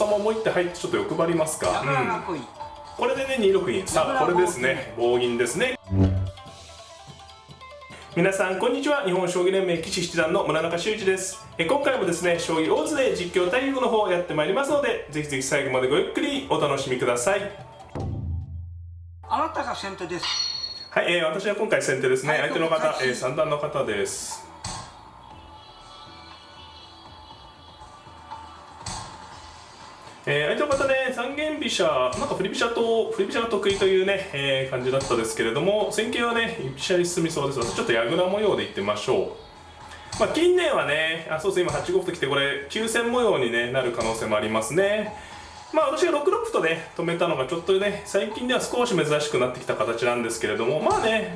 様もう一手入ってちょっと欲張りますか。これでね2六銀。さあこれですね、棒銀ですね。皆さんこんにちは。日本将棋連盟棋士七段の村中修一です。今回もですね将棋大津で実況対局の方をやってまいりますので、ぜひぜひ最後までごゆっくりお楽しみください。あなたが先手です。はい、私は今回先手ですね。相手の方、三段の方です。相手の方ね、三間飛車、なんか振り飛車が得意というね、感じだったですけれども、戦型はね、飛車に進みそうです。私ちょっと矢倉模様でいってみましょう。近年はね、そうですね、今8五歩ときて、これ、急戦模様に、ね、なる可能性もありますね。私が6六歩とね、止めたのがちょっとね、最近では少し珍しくなってきた形なんですけれども、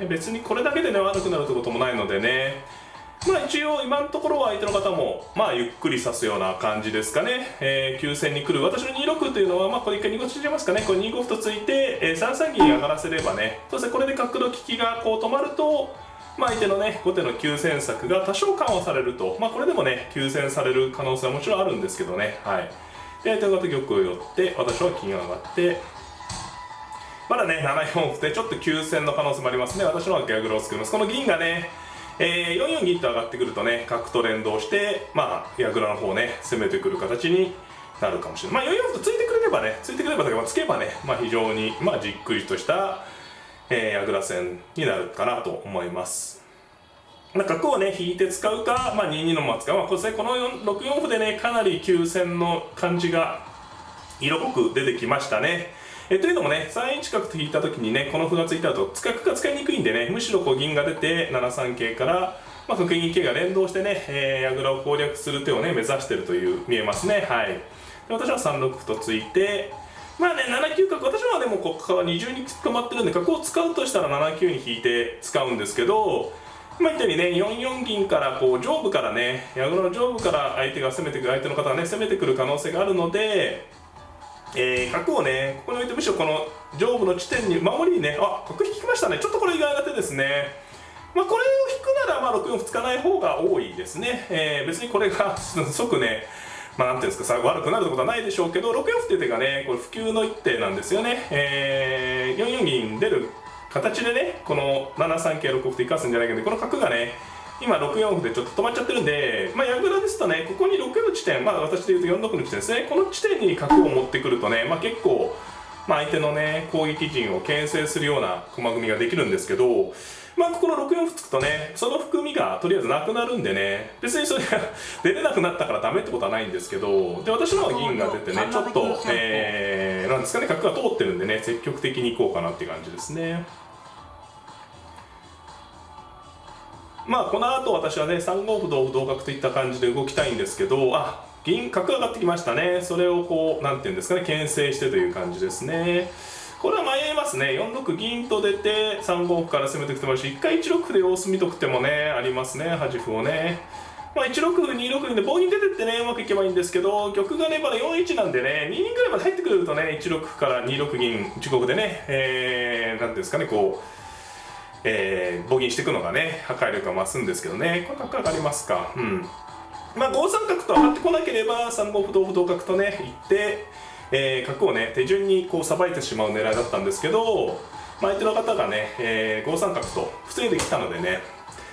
別にこれだけでね、悪くなるってこともないのでね、一応今のところは相手の方もゆっくり指すような感じですかね。急戦に来る私の2六というのは、これ一回2五縮めますかね。これ2五歩とついて、3三銀上がらせればね、そしてこれで角の利きがこう止まると、相手のね後手の急戦策が多少緩和されると、これでもね急戦される可能性はもちろんあるんですけどね。はい。で相手の方玉を寄って私は金が上がって、まだね7四歩でちょっと急戦の可能性もありますね。私の方が矢倉を作ります。この銀がね4四銀と上がってくるとね、角と連動して、矢倉の方をね、攻めてくる形になるかもしれない。4四歩とついてくれればね、つけばね、非常に、じっくりとした、矢倉戦になるかなと思います。角をね、引いて使うか、2二の馬使うか、この6四歩でね、かなり急戦の感じが色濃く出てきましたね。というのもね、3一角と引いた時にね、この歩がついた後、角が使いにくいんでね、むしろこう銀が出て7三桂から、角銀桂が連動してね、矢倉を攻略する手をね、目指しているという見えますね。はい。で私は3六歩とついて、7九角、私はでもここから二重に捕まってるんで、角を使うとしたら7九に引いて使うんですけど、言ったようにね、4四銀からこう上部からね、矢倉の上部から相手の方がね、攻めてくる可能性があるので、角をねここに置いて、むしろこの上部の地点に守りにね、角引きましたね。ちょっとこれ意外な手ですね。これを引くなら6四歩つかない方が多いですね。別にこれが即ね、なんていうんですか、悪くなるってことはないでしょうけど、6四歩っていう手がね、これ普及の一手なんですよね。4四銀出る形でね、この7三桂6五歩と生かすんじゃないけど、この角がね今6四歩でちょっと止まっちゃってるんで、矢倉ですとね、ここに6の地点、私でいうと4六の地点ですね、この地点に角を持ってくるとね、結構、相手のね攻撃陣を牽制するような駒組みができるんですけど、ここの6四歩つくとね、その含みがとりあえずなくなるんでね、別にそれが出れなくなったからダメってことはないんですけど、で私の方が銀が出てね、ちょっと、なんですかね、角が通ってるんでね、積極的にいこうかなっていう感じですね。この後私はね3五歩同歩同角といった感じで動きたいんですけど、銀角上がってきましたね。それをこうなんていうんですかね、牽制してという感じですね。これは迷いますね。4六銀と出て3五歩から攻めてきてもらうし、1回1六歩で様子見とく手もねありますね。端歩をね、1六歩2六銀で棒に出てってねうまくいけばいいんですけど、玉がねまだ4一なんでね、2二ぐらいまで入ってくれるとね、1六歩から2六銀1五歩でね、なんていうんですかね、こう棒銀していくのがね破壊力が増すんですけどね。これ角上がりますか。5三角と上がってこなければ3五歩同歩同角とねいって、角をね手順にこうさばいてしまう狙いだったんですけど、相手の方がね、5三角と防いできたのでね、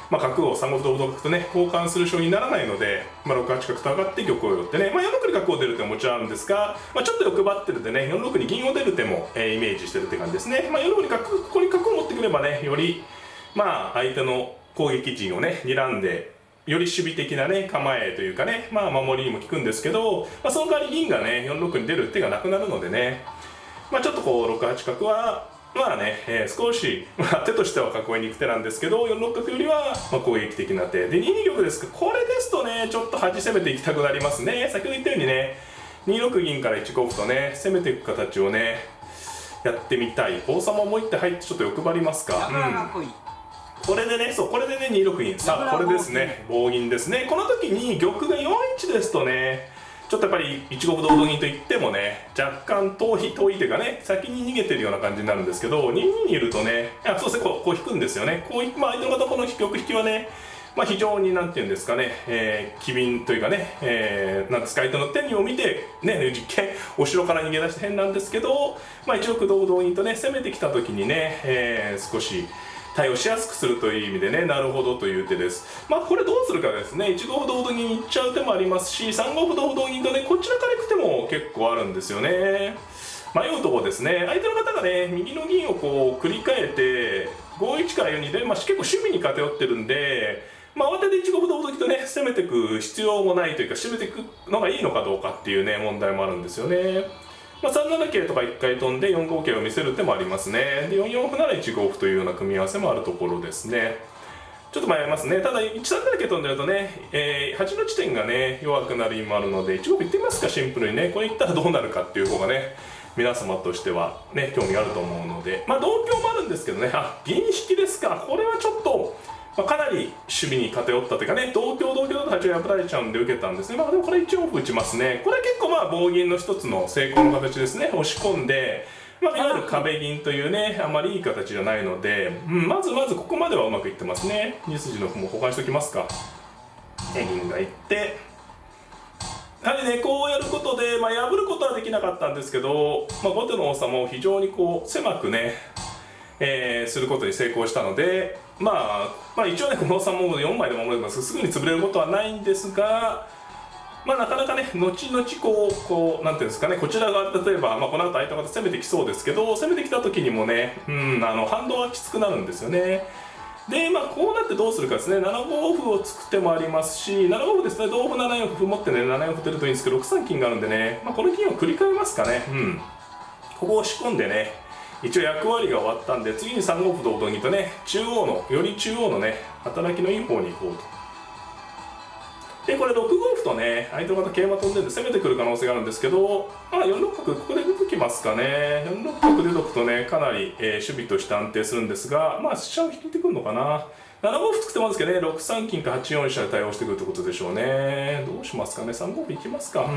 角を3五歩同歩同角とね交換する将棋にならないので、6八角と上がって玉を寄ってね、4六に角を出る手ももちろんあるんですが、ちょっと欲張ってるんでね、4六に銀を出る手も、イメージしてるって感じですね。4六にここに角を持ってくればね、より相手の攻撃陣をね睨んで、より守備的なね構えというかね、守りにも効くんですけど、その代わり銀がね4六に出る手がなくなるのでね、ちょっとこう6八角は少し、手としては囲いに行く手なんですけど、4六角よりは攻撃的な手で、2二玉ですけど、これですとねちょっと端攻めていきたくなりますね。先ほど言ったようにね、2六銀から1五歩とね攻めていく形をねやってみたい。王様もう一手入ってちょっと欲張りますか。これでね2六銀。さあこれですね、棒銀ですね。この時に玉が4一ですとね、ちょっとやっぱり1五歩同銀といってもね、若干遠い手がね先に逃げてるような感じになるんですけど、2二にいるとね、そうですね、こう引くんですよね。相手の方この玉引きはね非常になんていうんですかね、機敏というかね、なんですか、相手の手にを見て、ね、実験お城から逃げ出して変なんですけど、一億同動員とね攻めてきた時にね、少し対応しやすくするという意味でね、なるほどという手です。これどうするかですね。1五歩同歩銀いっちゃう手もありますし、3五歩同歩同銀とねこちらから行く手も結構あるんですよね。迷うところですね。相手の方がね右の銀をこう繰り替えて5一から4にで、結構守備に偏ってるんで、慌てて1五歩同歩銀とね攻めていく必要もないというか、攻めていくのがいいのかどうかっていうね問題もあるんですよね。3七桂とか1回飛んで4五桂を見せる手もありますね。で4四歩なら1五歩というような組み合わせもあるところですね。ちょっと迷いますね。ただ1三七桂飛んでるとね、8の地点がね弱くなる意味もあるので1五歩いってみますか、シンプルにね。これいったらどうなるかっていう方がね皆様としてはね興味あると思うので、同香もあるんですけどね、銀引きですか。これはちょっとかなり守備に偏ったというかね、同香だと8が破られちゃうんで受けたんですね。でもこれ1四歩打ちますね。これ結構棒銀の一つの成功の形ですね。押し込んで、いわゆる壁銀というねあまりいい形じゃないので、まずここまではうまくいってますね。2筋の歩も保管しておきますか。銀がいって、やはりねこうやることで、破ることはできなかったんですけど、後手の王様を非常にこう狭くね、することに成功したので、一応ねこの王様を4枚で守れますすぐに潰れることはないんですが、なかなかね後々こうなんていうんですかね、こちら側例えば、この後相手方攻めてきそうですけど、攻めてきた時にもね反動がきつくなるんですよね。でこうなってどうするかですね。7五歩を突く手もありますし、7五歩ですね、同歩7四歩持ってね7四歩出るといいんですけど、6三金があるんでね、この金を繰り返えますかね。ここを押し込んでね、一応役割が終わったんで、次に3五歩同銀とねより中央のね働きのいい方に行こうと。でこれ6五歩とね相手の方桂馬飛んでるんで攻めてくる可能性があるんですけど、4六角ここで出てきますかね。4六角出とくとねかなり、守備として安定するんですが、飛車を引いてくるのかな。7五歩作ってますけどね、6三金か8四飛車で対応してくるってことでしょうね。どうしますかね。3五歩いきますか。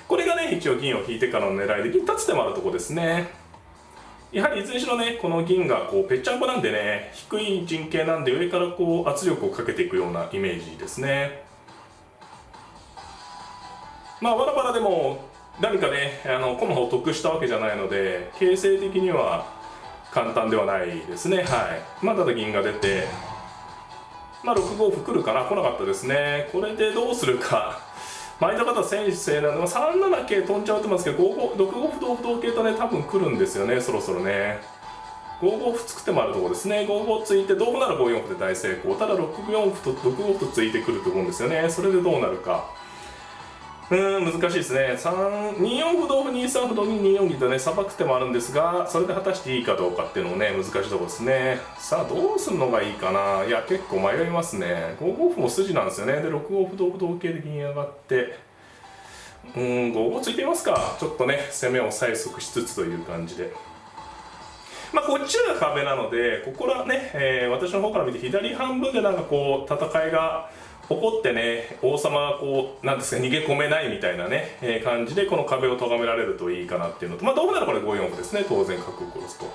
これがね一応銀を引いてからの狙いで、銀立つ手もあるところですね。やはりいずれにしろねこの銀がこうぺっちゃんこなんでね、低い陣形なんで上からこう圧力をかけていくようなイメージですね。バラバラでも何かね駒を得したわけじゃないので、形勢的には簡単ではないですね。ただ銀が出て、6五歩来るかな、来なかったですね。これでどうするか。相手方先生なので3七桂飛んじゃうと思うんですけど、6五歩同歩同桂とね多分来るんですよね、そろそろね。5五歩つく手もあるところですね。5五ついて同歩なら5四歩で大成功。ただ6四歩と6五歩とついてくると思うんですよね。それでどうなるか。難しいですね。2四歩同歩2三歩同銀2四銀とねさばく手もあるんですが、それで果たしていいかどうかっていうのもね難しいところですね。さあどうするのがいいかな。いや結構迷いますね。5五歩も筋なんですよね。で6五歩同歩同桂で銀上がって、5五ついてみますか。ちょっとね攻めを催促しつつという感じで、こっちが壁なので、ここらね、私の方から見て左半分でなんかこう戦いが起こってね、王様がこうなんですか逃げ込めないみたいなね、感じでこの壁を咎められるといいかなっていうのと、同歩ならこれ5四歩ですね、当然角を殺すと。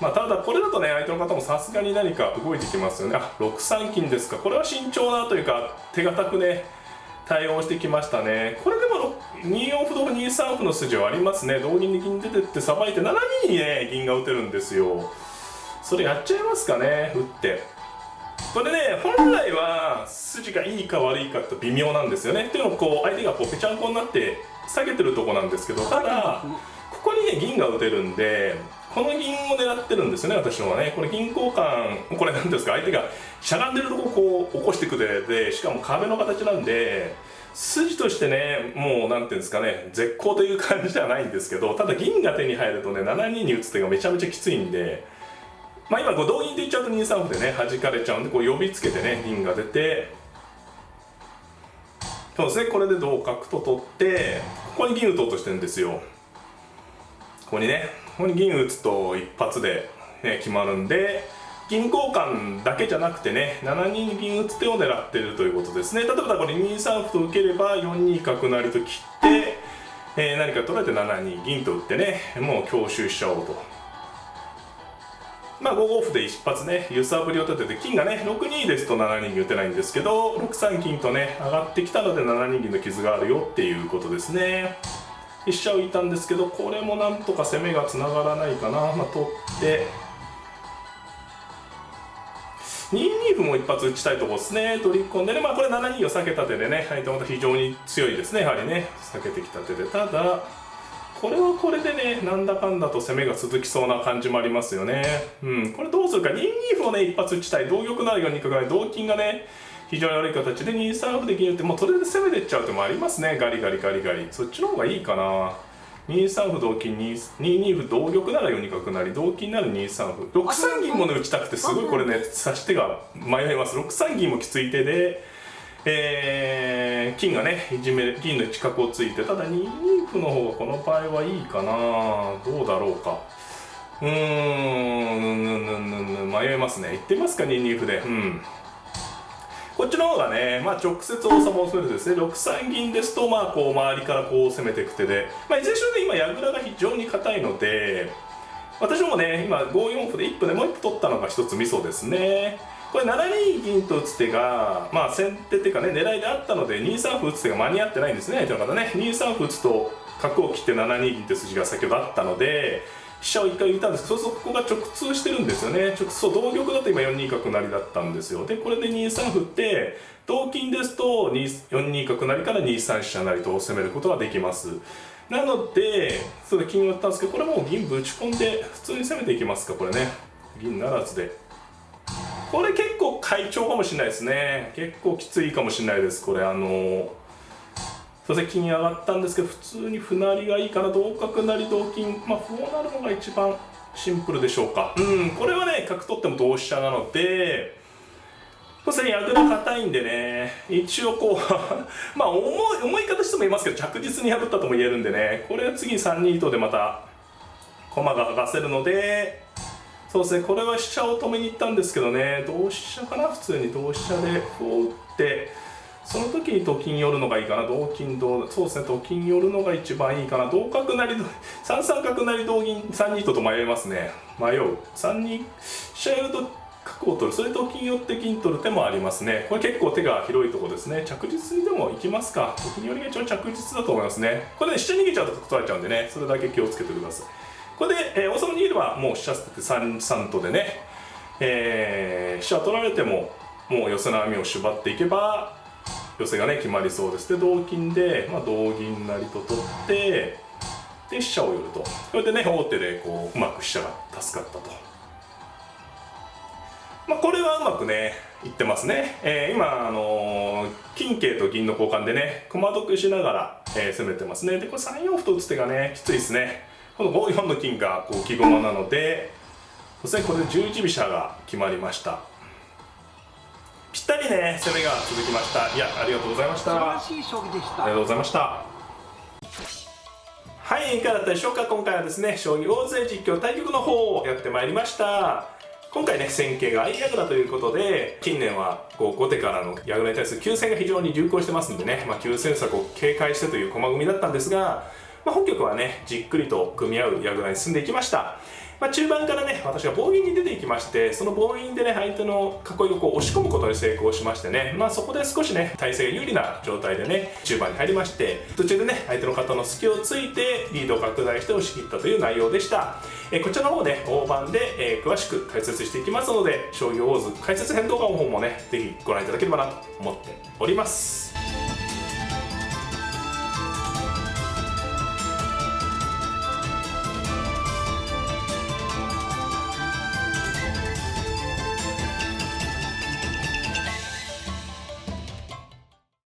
ただこれだとね相手の方もさすがに何か動いてきますよね。6三金ですか。これは慎重なというか手堅くね対応してきましたね。これでも2四歩同歩2三歩の筋はありますね。同銀で銀出てってさばいて7二にね銀が打てるんですよ。それやっちゃいますかね、打って。これね本来は筋がいいか悪いかって微妙なんですよね。っていうのをこう相手がこうぺちゃんこになって下げてるとこなんですけど、ただここにね銀が打てるんで、この銀を狙ってるんですよね、私のはね。これ銀交換、これなんですか、相手がしゃがんでるとこをこう起こしてくれて、しかも壁の形なんで筋としてねもうなんていうんですかね絶好という感じではないんですけど、ただ銀が手に入るとね7二に打つ手がめちゃめちゃきついんで、今こう同銀って言っちゃうと2三歩でね弾かれちゃうんで、こう呼びつけてね銀が出て、そうですね、これで同角と取ってここに銀打とうとしてるんですよ。ここにね、ここに銀打つと一発で、決まるんで、銀交換だけじゃなくてね7二に銀打つ手を狙っているということですね。例えばこれ2三歩と受ければ4二角成と切って、何か取られて7二銀と打ってねもう強襲しちゃおうと。まあ5五歩で一発ね揺さぶりを立てて、金がね6二ですと7二銀打てないんですけど、6三金とね上がってきたので7二銀の傷があるよっていうことですね。飛車を浮いたんですけど、これもなんとか攻めがつながらないかな。まあ取って2二歩も一発打ちたいところですね。取り込んでね、まあこれ7二を避けた手でね、相手また非常に強いですね、やはりね避けてきた手で。ただこれはこれでね、なんだかんだと攻めが続きそうな感じもありますよね。これどうするか、2二歩をね一発打ちたい。同玉なら4二角成、同金がね非常に悪い形で2三歩で銀打って、もうそれで攻めてっちゃう手もありますね。ガリガリガリガリ、そっちの方がいいかな。2三歩同金、2二歩同玉なら4二角成、同金なら2三歩、6三銀もね打ちたくて、すごいこれね指し手が迷います。6三銀もきつい手で、金がねいじめ銀の一角をついて、ただ2二歩の方がこの場合はいいかな。どうだろうか。迷いますね。いってみますか、2二歩で。こっちの方がね、まあ、直接王様を攻めるとですね、6三銀ですと、まあ、こう周りからこう攻めていく手で、まあ、いずれにしろね今櫓が非常に硬いので、私もね今5四歩で1歩でもう1歩取ったのが一つミソですね。これ7二銀と打つ手が、まあ、先手っていうかね狙いであったので、2三歩打つ手が間に合ってないんですね、相手の方ね。2三歩打つと角を切って7二銀って筋が先ほどあったので、飛車を1回浮いたんですけど、そうするとここが直通してるんですよね。そう同玉だと今4二角成だったんですよ。でこれで2三歩って同金ですと4二角成から2三飛車成と攻めることができます。なのでそれで金を打ったんですけど、これもう銀ぶち込んで普通に攻めていきますか。これね銀ならずで、これ結構快調かもしれないですね。結構きついかもしれないです。これそして金上がったんですけど、普通に歩成がいいかな。同角成同金、まあ歩を成るのが一番シンプルでしょうか。これはね角取っても同飛車なので、そして櫓硬いんでね、一応こうまあ重い形とも言いますけど、着実に破ったとも言えるんでね、これは次3二とでまた駒が剥がせるので、そうですね、これは飛車を止めに行ったんですけどね、同飛車かな。普通に同飛車で歩を打って、その時にと金寄るのがいいかな。同金そうですね、と金寄るのが一番いいかな。同角成3三角成同銀3二と迷いますね。迷う。3二飛車寄ると角を取る、それと金寄って金取る手もありますね。これ結構手が広いところですね。着実にでもいきますか。と金寄りが一番着実だと思いますね。これね飛車逃げちゃうと取られちゃうんでね、それだけ気をつけてください。これで、王様逃げればもう飛車捨てて3三とでね、飛車取られてももう寄せの網を縛っていけば寄せがね決まりそうです。で同金で、まあ、同銀成と取ってで飛車を寄ると、これでね王手でこううまく飛車が助かったと。まあこれはうまくねいってますね。今金桂と銀の交換でね駒得しながら、攻めてますね。でこれ3四歩と打つ手がねきついですね。この5四の金がこう浮き駒なので、そしてこれで十字飛車が決まりました。ぴったりね攻めが続きました。いやありがとうございました。素晴らしい将棋でした。ありがとうございました。はい、いかがだったでしょうか。今回はですね将棋大勢実況対局の方をやってまいりました。今回ね戦型が相矢倉ということで、近年はこう後手からの矢倉に対する急戦が非常に流行してますんでね、まあ、急戦策を警戒してという駒組みだったんですが、まあ、本局はねじっくりと組み合う矢倉に進んでいきました。まあ、中盤からね私が棒銀に出ていきまして、その棒銀でね相手の囲いをこう押し込むことに成功しましてね、まあ、そこで少しね体勢が有利な状態でね中盤に入りまして、途中でね相手の方の隙をついてリードを拡大して押し切ったという内容でした。こちらの方ね大盤で、詳しく解説していきますので、将棋ウォーズ解説編動画の方もねぜひご覧いただければなと思っております。